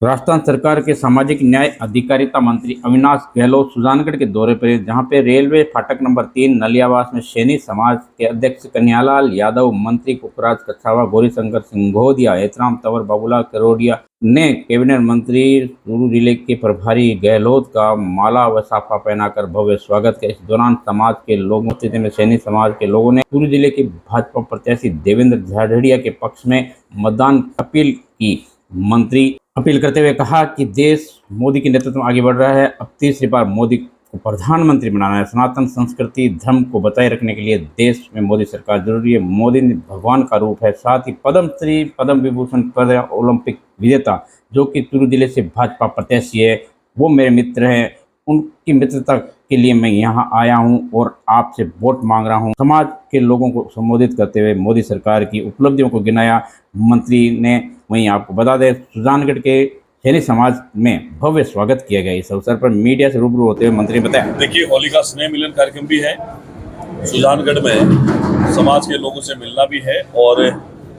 राजस्थान सरकार के सामाजिक न्याय अधिकारिता मंत्री अविनाश गहलोत सुजानगढ़ के दौरे पर जहां पे रेलवे फाटक नंबर 3 नलियावास में सैनी समाज के अध्यक्ष कन्हैयालाल यादव, मंत्री पुखराज कच्छावा, गौरीशंकर सिंघोदिया, हेतराम तंवर, बाबूलाल करोड़िया ने कैबिनेट मंत्री चूरू जिले के प्रभारी गहलोत का माला व साफा पहनाकर भव्य स्वागत किया। इस दौरान समाज के लोगों स्थिति में सैनी समाज के लोगों ने चूरू जिले के भाजपा प्रत्याशी देवेंद्र झाझड़िया के पक्ष में मतदान अपील की। मंत्री अपील करते हुए कहा कि देश मोदी के नेतृत्व में आगे बढ़ रहा है। अब तीसरी बार मोदी को प्रधानमंत्री बनाना है। सनातन संस्कृति धर्म को बताए रखने के लिए देश में मोदी सरकार जरूरी है। मोदी भगवान का रूप है। साथ ही पद्म श्री, पद्म विभूषण, ओलंपिक विजेता जो कि चूरू जिले से भाजपा प्रत्याशी है, वो मेरे मित्र हैं। उनकी मित्रता के लिए मैं यहाँ आया हूँ और आपसे वोट मांग रहा हूँ। समाज के लोगों को संबोधित करते हुए मोदी सरकार की उपलब्धियों को गिनाया मंत्री ने। वहीं आपको बता दें, सुजानगढ़ के सैनी समाज में भव्य स्वागत किया गया। इस अवसर पर मीडिया से रूबरू होते हुए मंत्री ने बताया, देखिए, होली का स्नेह मिलन कार्यक्रम भी है। सुजानगढ़ में समाज के लोगों से मिलना भी है और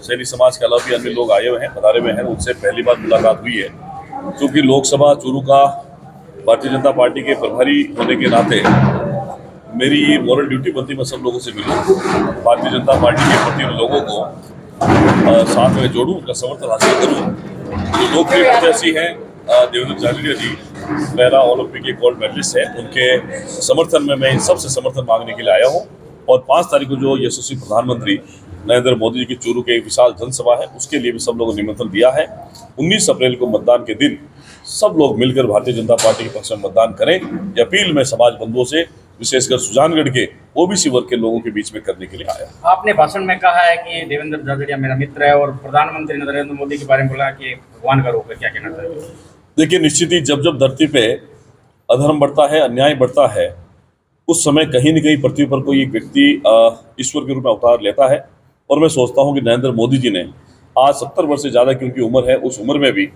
सैनी समाज के अलावा भी अन्य लोग आए हुए हैं, पधारे हुए हैं। उनसे पहली बार मुलाकात हुई है क्योंकि लोकसभा चूरू का भारतीय जनता पार्टी के प्रभारी होने के नाते मेरी मॉरल ड्यूटी बनती, मैं सब लोगों से मिलूं, भारतीय जनता पार्टी के प्रति लोगों को साथ में जोड़ूं, उनका समर्थन हासिल करूं। जो लोकप्रिय प्रत्याशी हैं देवेंद्र झाझड़िया जी, पहला ओलंपिक के गोल्ड मेडलिस्ट है, उनके समर्थन में मैं इन सबसे समर्थन मांगने के लिए आया हूं। और 5 तारीख को जो यशस्वी प्रधानमंत्री नरेंद्र मोदी जी की चूरू के एक विशाल जनसभा है, उसके लिए भी सब लोगों ने निमंत्रण दिया है। 19 अप्रैल को मतदान के दिन सब लोग मिलकर भारतीय जनता पार्टी के पक्ष में मतदान करें। यह अपील मैं समाज बंधुओं से, विशेषकर सुजानगढ़ के ओबीसी वर्ग के लोगों के बीच में करने के लिए आया। आपने भाषण में कहा है कि देवेंद्र झाझड़िया मेरा मित्र है और प्रधानमंत्री नरेंद्र मोदी के बारे में बोला कि भगवान का रूप है, क्या कहना चाहिए? देखिए, निश्चित ही जब जब धरती पे अधर्म बढ़ता है, अन्याय बढ़ता है, उस समय कहीं न कहीं पृथ्वी पर कोई एक व्यक्ति ईश्वर के रूप में अवतार लेता है। और मैं सोचता हूँ कि नरेंद्र मोदी जी ने आज 70 वर्ष से ज़्यादा की उनकी उम्र है, उस उम्र में भी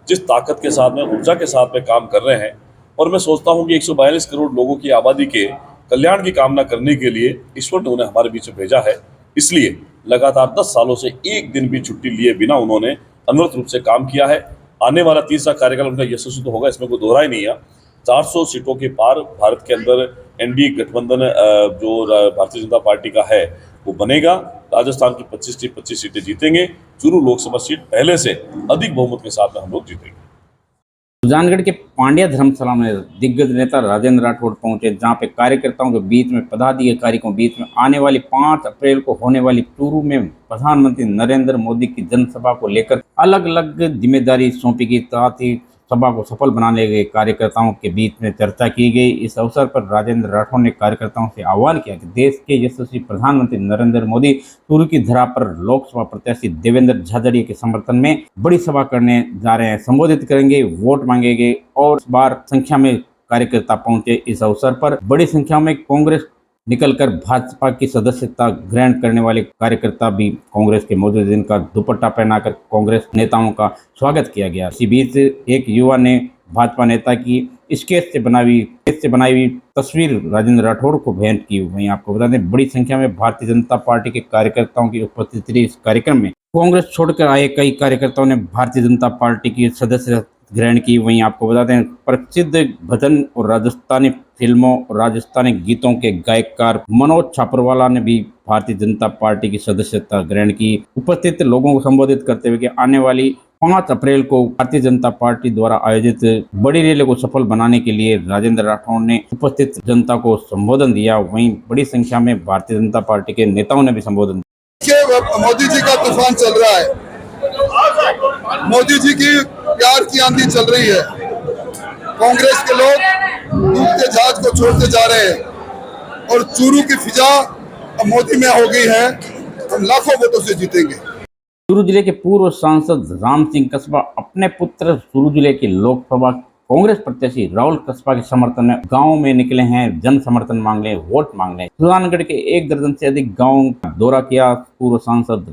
जिस ताकत के साथ में, ऊर्जा के साथ में काम कर रहे हैं। और मैं सोचता हूँ कि 142 करोड़ लोगों की आबादी के कल्याण की कामना करने के लिए ईश्वर ने उन्हें हमारे बीच में भेजा है। इसलिए लगातार 10 सालों से एक दिन भी छुट्टी लिए बिना उन्होंने अनवरत रूप से काम किया है। आने वाला तीसरा कार्यकाल उनका यशस्वी तो होगा, इसमें कोई दोहरा ही नहीं है। 400 सीटों के पार भारत के अंदर एनडीए गठबंधन जो भारतीय जनता पार्टी का है वो बनेगा। राजस्थान की 25 की 25 सीटें जीतेंगे। चूरू लोकसभा सीट पहले से अधिक बहुमत के साथ में हम लोग जीतेंगे। सुजानगढ़ के पांड्या धर्मशाला में दिग्गज नेता राजेंद्र राठौड़ पहुंचे, जहां पे कार्यकर्ताओं के बीच में, पदाधिकारियों के बीच में आने वाली 5 अप्रैल को होने वाली चूरू में प्रधानमंत्री नरेंद्र मोदी की जनसभा को लेकर अलग अलग जिम्मेदारी सौंपी गई। साथ ही सभा को सफल बनाने के कार्यकर्ताओं के बीच में चर्चा की गई। इस अवसर पर राजेंद्र राठौड़ ने कार्यकर्ताओं से आह्वान किया कि देश के यशस्वी प्रधानमंत्री नरेंद्र मोदी चूरू की धरा पर लोकसभा प्रत्याशी देवेंद्र झाझड़िया के समर्थन में बड़ी सभा करने जा रहे हैं, संबोधित करेंगे, वोट मांगेंगे। और इस बार संख्या में कार्यकर्ता पहुंचे। इस अवसर पर बड़ी संख्या में कांग्रेस निकलकर भाजपा की सदस्यता ग्रहण करने वाले कार्यकर्ता भी कांग्रेस के मौजूद दिन का दुपट्टा पहनाकर कांग्रेस नेताओं का स्वागत किया गया। इसी बीच एक युवा ने भाजपा नेता की स्केच से बनाई हुई तस्वीर राजेंद्र राठौड़ को भेंट की। वहीं आपको बता दें, बड़ी संख्या में भारतीय जनता पार्टी के कार्यकर्ताओं की उपस्थिति रही। इस कार्यक्रम में कांग्रेस छोड़कर आए कई कार्यकर्ताओं ने भारतीय जनता पार्टी की सदस्यता ग्रहण की। वहीं आपको बता दें, प्रसिद्ध भजन और राजस्थानी फिल्मों और राजस्थानी गीतों के गायककार मनोज छापरवाला ने भी भारतीय जनता पार्टी की सदस्यता ग्रहण की। उपस्थित लोगों को संबोधित करते हुए कि आने वाली 5 अप्रैल को भारतीय जनता पार्टी द्वारा आयोजित बड़ी रैली को सफल बनाने के लिए राजेंद्र राठौड़ ने उपस्थित जनता को संबोधन दिया। वहीं बड़ी संख्या में भारतीय जनता पार्टी के नेताओं ने भी संबोधन दिया। मोदी जी का तूफान चल रहा है, मोदी जी की प्यार की आंधी चल रही है। कांग्रेस के लोग डूबते जहाज को छोड़ते जा रहे हैं और चूरू की फिजा अब मोदी में हो गई है। हम लाखों वोटों से जीतेंगे। चूरू जिले के पूर्व सांसद राम सिंह कस्बा अपने पुत्र चूरू जिले के लोकसभा कांग्रेस प्रत्याशी राहुल कस्बा के समर्थन में गांव में निकले हैं, जन समर्थन मांगने, वोट मांगने। सुजानगढ़ के 1 दर्जन से अधिक गांव का दौरा किया पूर्व सांसद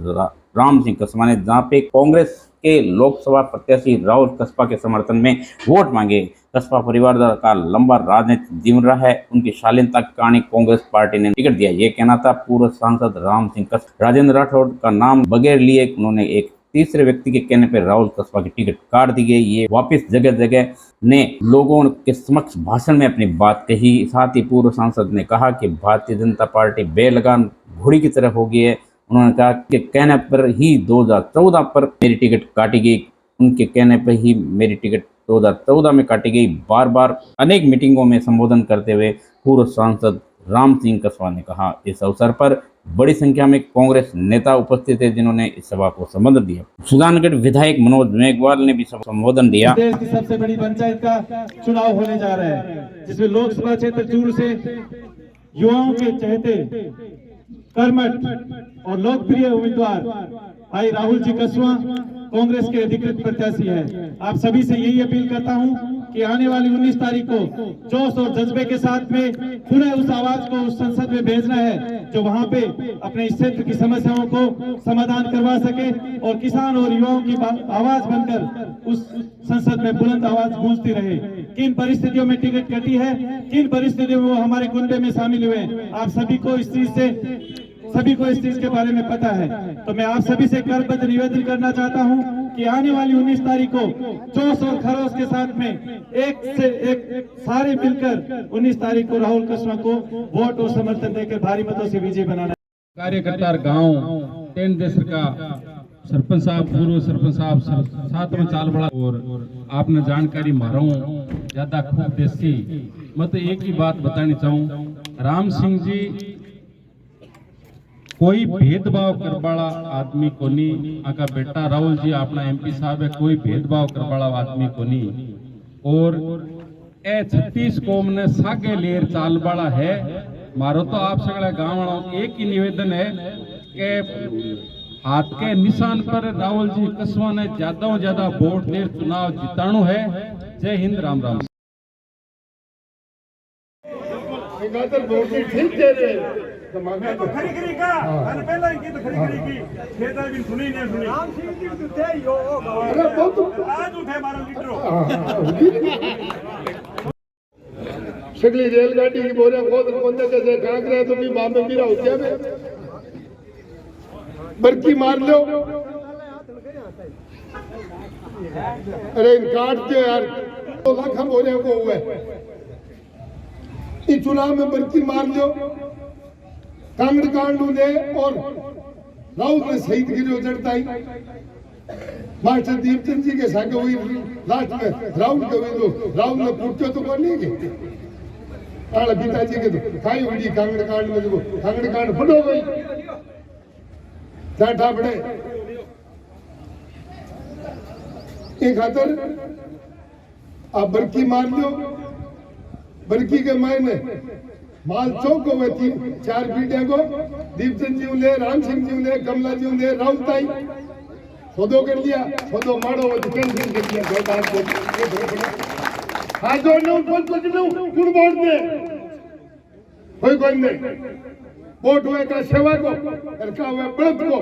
राम सिंह कस्बा ने, जहां पे कांग्रेस के लोकसभा प्रत्याशी राहुल कस्बा के समर्थन में वोट मांगे। कस्बा परिवार का लंबा राजनीतिक जीवन रहा है, उनकी शालीनता की कहानी कांग्रेस पार्टी ने बिगड़ दिया, ये कहना था पूर्व सांसद राम सिंह कस्बा। राजेंद्र राठौड़ का नाम बगैर लिए उन्होंने एक तीसरे व्यक्ति के कहने पर राहुल कस्बा की टिकट काट दी गई। ये वापस जगह जगह ने लोगों के समक्ष भाषण में अपनी बात कही। साथ ही पूर्व सांसद ने कहा कि भारतीय जनता पार्टी बेलगाम घोड़ी की तरह हो गई है। उन्होंने कहा कि कहने पर ही 2014 पर मेरी टिकट काटी गई, उनके कहने पर ही मेरी टिकट 2014 में काटी गई। बार बार अनेक मीटिंगों में संबोधन करते हुए पूर्व सांसद राम सिंह कस्बा ने कहा। इस अवसर पर बड़ी संख्या में कांग्रेस नेता उपस्थित थे, जिन्होंने इस सभा को संबोधन दिया। सुजानगढ़ विधायक मनोज मेघवाल ने भी संबोधन दिया। देश की सबसे बड़ी पंचायत का चुनाव होने जा रहा है, जिसमें लोकसभा क्षेत्र चूरू से युवाओं के चहेते कर्मठ और लोकप्रिय उम्मीदवार भाई राहुल जी कस्बा कांग्रेस के अधिकृत प्रत्याशी हैं। आप सभी से यही अपील करता हूं कि आने वाली 19 तारीख को जोश और जज्बे के साथ में पुनः उस आवाज को उस संसद में भेजना है, जो वहां पे अपने इस क्षेत्र की समस्याओं को समाधान करवा सके और किसान और युवाओं की आवाज बनकर उस संसद में बुलंद आवाज गूंजती रहे। किन परिस्थितियों में टिकट कटी है, किन परिस्थितियों में वो हमारे कुनबे में शामिल हुए, आप सभी को इस चीज के बारे में पता है। तो मैं आप सभी से करबद्ध निवेदन करना चाहता हूं कि आने वाली 19 तारीख को जोश और खरोश के साथ में एक से एक सारे मिलकर 19 तारीख को राहुल कस्बा को वोट और समर्थन देकर भारी मतों से विजय बनाना। कार्यकर्ता गांव टेन देशर का सरपंच साहब, पूर्व सरपंच साहब, साथ में चाल बड़ा और आपने जानकारी मारो ज्यादा खूब देसी। मैं तो एक ही बात बतानी चाहूँ, राम सिंह जी कोई भेदभाव करवाला आदमी को नहीं। आका बेटा राहुल जी अपना MP साहब है, कोई भेदभाव करवाला आदमी को नहीं। और ए 36 कौम ने सागे लेर चाल वाला है। मारो तो आप सगला गांव वालों एक ही निवेदन है कि हाथ के निशान पर राहुल जी कस्बा ने ज्यादा से ज्यादा वोट देर चुनाव जिताणु है। जय हिंद, राम राम। मैं तो खरी खरी का मैंने पहले की तो खरी खरी की खेतर भी सुनी नहीं सुनी राम सिंह जी तो थे यो अरे बहुत आज उठे मारो लीडरो सगली रेलगाड़ी की बोरे खोद कोंदे कैसे कांकरे तो भी बाप में गिरा होत्या में बरकी मार लो। अरे इन काट दो यार, 2 लाख हम बोरे को हुए इस चुनाव में बरकी मार लो। कांगड़ कांड दे और राउत ने शहीद गिरो जड़ता ही मास्टर दीपचंद जी के साथ हुई लास्ट में राउत के हुई तो राउत ने पूछो तो कौन नहीं के आला पिताजी के तो खाई हुई कांगड़ कांड में देखो कांगड़ कांड फटो गई जाठा बड़े एक खातर आप बरकी मार लो। बरकी के मायने माल चौक हुए 4 पीढ़ियों को दीपचंद जी ने, राम सिंह जी ने, कमला जी ने, राउताई खोदो कर लिया, खोदो मारो तो कैंसिल कर दिया। हाँ जो नो कुछ नो कुण वोट दे कोई नहीं वोट हुए का सेवा को और का हुए बड़द को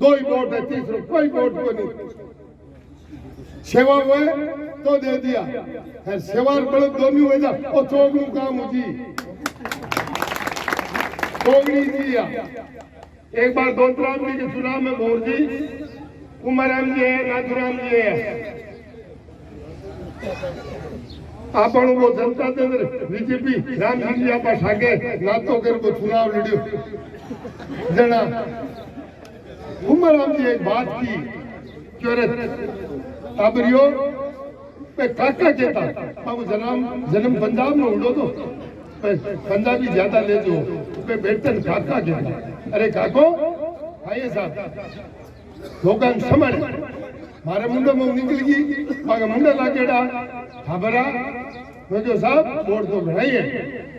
2 ही वोट है, तीसरा कोई वोट को नहीं। सेवा हुए तो दे दिया है, सेवा बड़द दोनों हुए जा और चौगड़ू काम हो जी चौगड़ी जी। एक बार दौलतराम जी के चुनाव में भोर जी कुमाराम जी है, नाथुराम जी है, आप वो जनता दे बीजेपी राम सिंह जी आप सागे नातो कर वो चुनाव लड़ियो जना कुमाराम जी एक बात की क्यों अब रियो पे काका कहता अब जन्म पंजाब में उड़ो तो पंजाबी ज्यादा ले जो पे बेटन काका कहता। अरे काको आइए साहब लोगन समझ मारे मुंडे में निकल गई मारे मुंडे लागेड़ा खबरा मैं जो साहब वोट तो घणाई है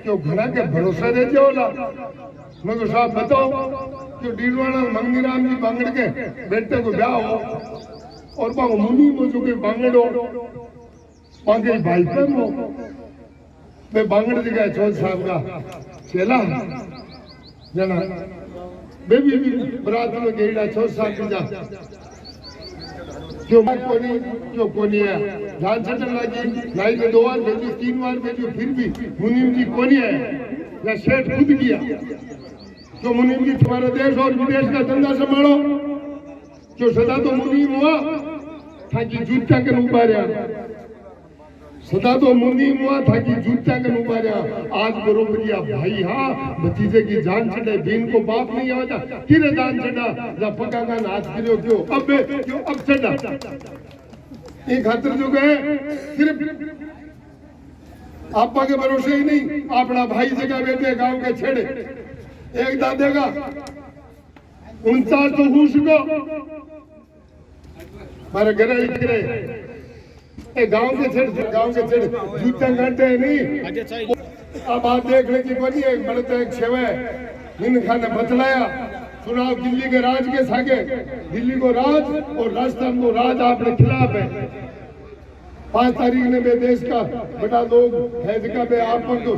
क्यों घना के भरोसा दे जोला। मैं तो साहब बताओ कि डीलवाना मंगनीराम जी बांगड़ के बेटे को ब्याह हो और बाबू मुनी मुझे के बांगड़ो बांगे भाई पे मो मैं बांगड़ दिखा चौथ साहब का चेला जना बेबी भी बरात में गेड़ा चौथ साहब की जा क्यों कोनी है धान छटन लगी लाई ने 2 बार भेजी 3 बार भेजी फिर भी मुनीम जी कोनी है या सेठ खुद किया। तो मुनीम जी तुम्हारा देश और विदेश का धंधा संभालो जो सदा तो मुनीम हुआ था कि जूता के उबारिया, सदा तो मुनीम हुआ था कि जूता के उबारिया। आज बरोबरिया भाई हाँ भतीजे की जान छड़े, बीन को बाप नहीं आता किरे जान छड़ा जा पका का नाच करो क्यों अब छड़ा ये खातिर जो गए सिर्फ आपा के भरोसे ही नहीं, अपना भाई जगह बेटे गांव के छेड़े एक दादे का 49 तो हुश को मारे घरे इतरे गांव के छेड़ जूते घंटे नहीं। अब आप देख ले कि बनी एक बड़े एक सेवा इन खाने बतलाया चुनाव दिल्ली के राज के सागे, दिल्ली को राज और राजस्थान को राज आपने खिलाफ है। 5 तारीख ने बे देश का बड़ा लोग है जगह पे आप जो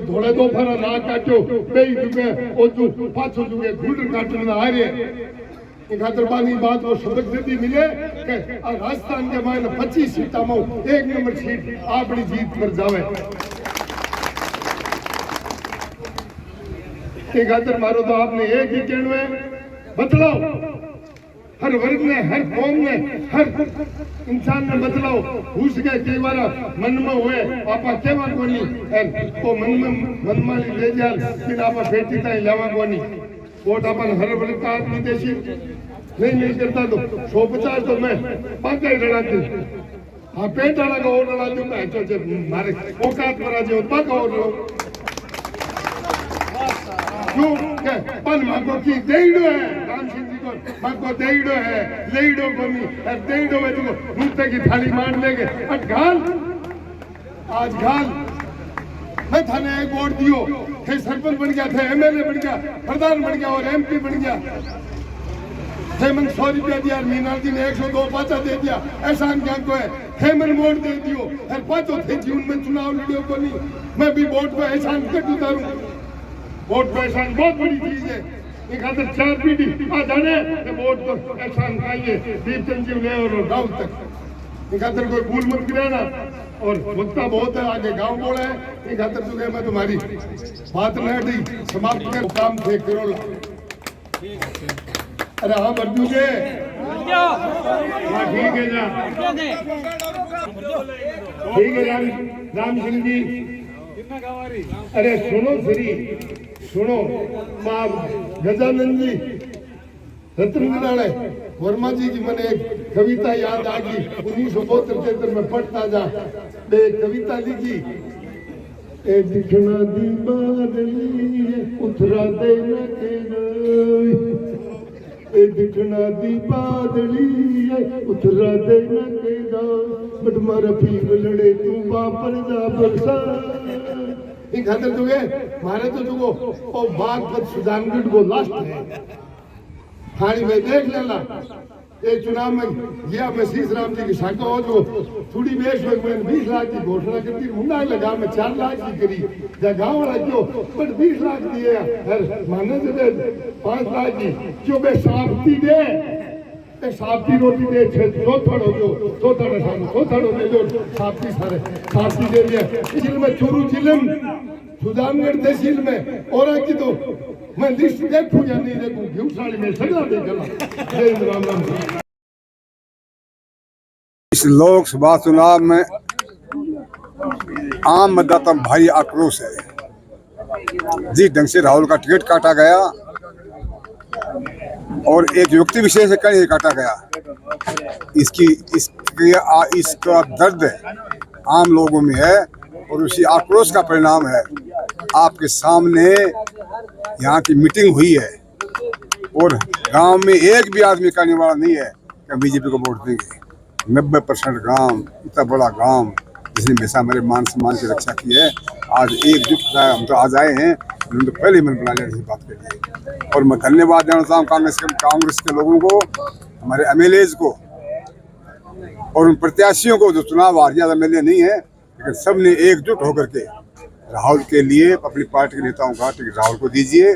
धोड़े दो फरा ना काटो बे जुगे ओ तू पाछो जुगे गुड़ काटने ना आ रहे खातर पानी बात वो सबक देती मिले कि राजस्थान के मायने 25 सीटा में 1 नंबर सीट अपनी जीत पर जावे। खातर मारो तो आपने एक ही कहना है बतलाओ, हर वर्ग ने, हर कौम ने, हर इंसान ने बतलाओ घुस गए कई बार मन में हुए आपा केवा कोनी तो मन में ले जा फिर आपा बेटी ताई लेवा कोनी वोट अपन हर वर्ग का आदमी देशी नहीं करता तो 150 तो मैं बाकी लड़ा दूं हाँ पेट वाला का और लड़ा दूं मैं तो मारे औकात पर आज बाका और क्यों के पन माको की देइडो है राम सिंह जी को माको देइडो है लेइडो कोनी और देइडो में तो मुंह की थाली मार लेंगे घाल आज घाल मैं थाने एक वोट दियो थे सरपंच बन गया थे एमएलए बन गया प्रधान बन गया और एमपी बन गया थे मन 100 रुपया दिया मीनाल जी ने 102 पाचा दे दिया एहसान क्या को है थे मन वोट दे दियो हर पाचो थे जीवन में चुनाव लड़ियो को नहीं मैं भी वोट पे एहसान कट उतारूं वोट पे एहसान बहुत बड़ी चीज है ये खातर 4 पीढ़ी आ जाने वोट पर एहसान खाइए दीपचंद जी ले और राहुल तक ये खातर कोई भूल मत गिराना और वक्ता बहुत है आगे गांव बोला है ये खातर जो मैं तुम्हारी बात नहीं समाप्त कर काम थे करोला अरे हाँ बर्दू के हाँ ठीक है जा ठीक है राम सिंह जी अरे सुनो श्री सुनो माँ गजानंद जी रत्न वर्मा जी की मैंने एक कविता याद आ गई 1972 में पढ़ता जा एक कविता लिखी ए दिखना दी बादली उतरा देना के ए दिखना दी बादली उतरा देना के बट मारा पीव लड़े तू बापर जा बरसा ये खातर जो है मारे तो जो वो बाग पर सुजानगढ़ को लास्ट है थाली में देख लेना एक चुनाव में गया मैं शीश राम जी की शाखा हो जो थोड़ी बेश में 20 लाख की घोषणा करती मुंडा लगा मैं 4 लाख की करी गाँव वाला क्यों बट 20 लाख दिए हर माने दे 5 लाख की क्यों बे साफ्ती दे साफ्ती रोटी दे चौथड़ो जो चौथड़ा सामने चौथड़ो दे जो साफ्ती सारे साफ्ती दे दिया इसलिए मैं चोरू जिलम सुजानगढ़ तहसील में और की तो मैं लिस्ट देखूं या नहीं देखूं घिवसाली में सजा देगा जय राम राम। इस लोकसभा चुनाव में आम मतदाता भारी आक्रोश है। जिस ढंग से राहुल का टिकट काटा गया और एक व्यक्ति विशेष कर काटा गया इसका दर्द आम लोगों में है और उसी आक्रोश का परिणाम है। आपके सामने यहाँ की मीटिंग हुई है और गांव में एक भी आदमी कहने वाला नहीं है कि बीजेपी को वोट देंगे। 90% गांव, इतना बड़ा गांव जिसने हमेशा मेरे मान सम्मान की रक्षा की है, आज एकजुट है। हम तो आज आए हैं, उन्होंने तो पहले मन बना लिया इस बात के लिए। और मैं धन्यवाद देना चाहता हूँ कांग्रेस के लोगों को, हमारे एमएलएज को और उन प्रत्याशियों को जो चुनाव हार गया। एमएलए नहीं है लेकिन सब ने एकजुट होकर के राहुल के लिए अपनी पार्टी के नेताओं का टिकट राहुल को दीजिए।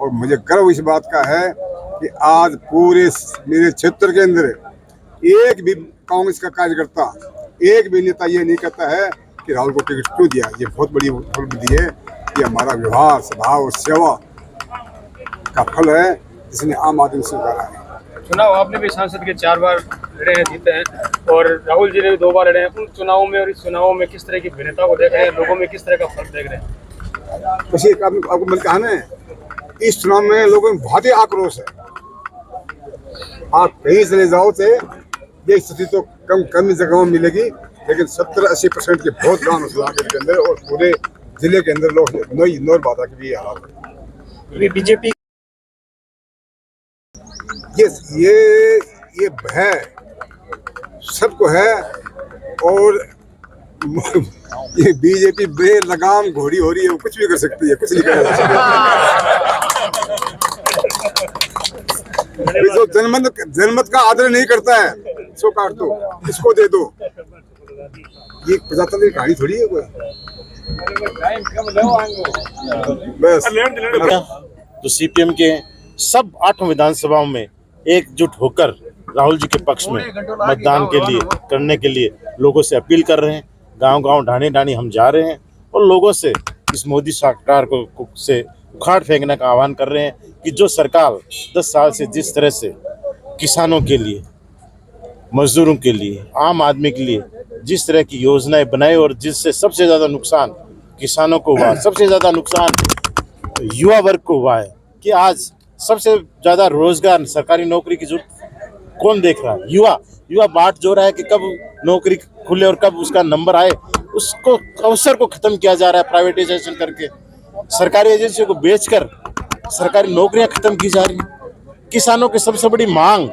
और मुझे गर्व इस बात का है कि आज पूरे मेरे क्षेत्र के अंदर एक भी कांग्रेस का कार्यकर्ता, एक भी नेता ये नहीं कहता है कि राहुल को टिकट क्यों दिया। ये बहुत बड़ी उपलब्धि है कि हमारा व्यवहार, स्वभाव और सेवा का फल है जिसने आम आदमी स्वीकारा है। चुनाव आपने भी सांसद के 4 बार लड़े हैं, जीते हैं, और राहुल जी ने भी 2 बार लड़े हैं। उन चुनावों में और इस चुनाव में किस तरह की भिन्नता को देख रहे हैं, लोगों में किस तरह का फर्क देख रहे हैं? किसी आपको मैंने कहा ना, इस चुनाव में लोगों में बहुत ही आक्रोश है। आप कहीं चले जाओ तो ये स्थिति तो कम जगहों में मिलेगी, लेकिन 70-80% के बहुत गाँव इलाके के अंदर और पूरे जिले के अंदर लोग नोर बाधा के भी हालात है। बीजेपी ये भय सबको है, और ये बीजेपी बेलगाम घोड़ी हो रही है, वो कुछ भी कर सकती है, कुछ नहीं कर सकती। जो जनमत का आदर नहीं करता है, इसको काट दो, इसको दे दो। ये प्रजातंत्र की कहानी थोड़ी है कोई। बस तो सीपीएम के सब 8 विधानसभाओं में एकजुट होकर राहुल जी के पक्ष में मतदान के लिए करने के लिए लोगों से अपील कर रहे हैं। गांव-गांव ढाणी हम जा रहे हैं और लोगों से इस मोदी सरकार को से उखाड़ फेंकने का आह्वान कर रहे हैं कि जो सरकार 10 साल से जिस तरह से किसानों के लिए, मजदूरों के लिए, आम आदमी के लिए जिस तरह की योजनाएं बनाई और जिससे सबसे ज़्यादा नुकसान किसानों को हुआ, सबसे ज़्यादा नुकसान युवा वर्ग को हुआ है कि आज सबसे ज़्यादा रोजगार, सरकारी नौकरी की जरूरत कौन देख रहा है? युवा बाट जो रहा है कि कब नौकरी खुले और कब उसका नंबर आए, उसको अवसर को ख़त्म किया जा रहा है प्राइवेटाइजेशन करके, सरकारी एजेंसियों को बेचकर सरकारी नौकरियां ख़त्म की जा रही हैं। किसानों की सबसे बड़ी मांग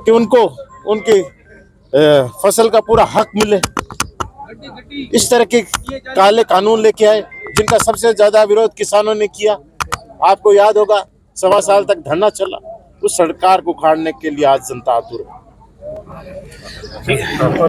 कि उनको उनके फसल का पूरा हक मिले, इस तरह के काले कानून लेके आए जिनका सबसे ज़्यादा विरोध किसानों ने किया। आपको याद होगा 1.25 साल तक धरना चला, उस सरकार को उखाड़ने के लिए आज जनता आतुर है।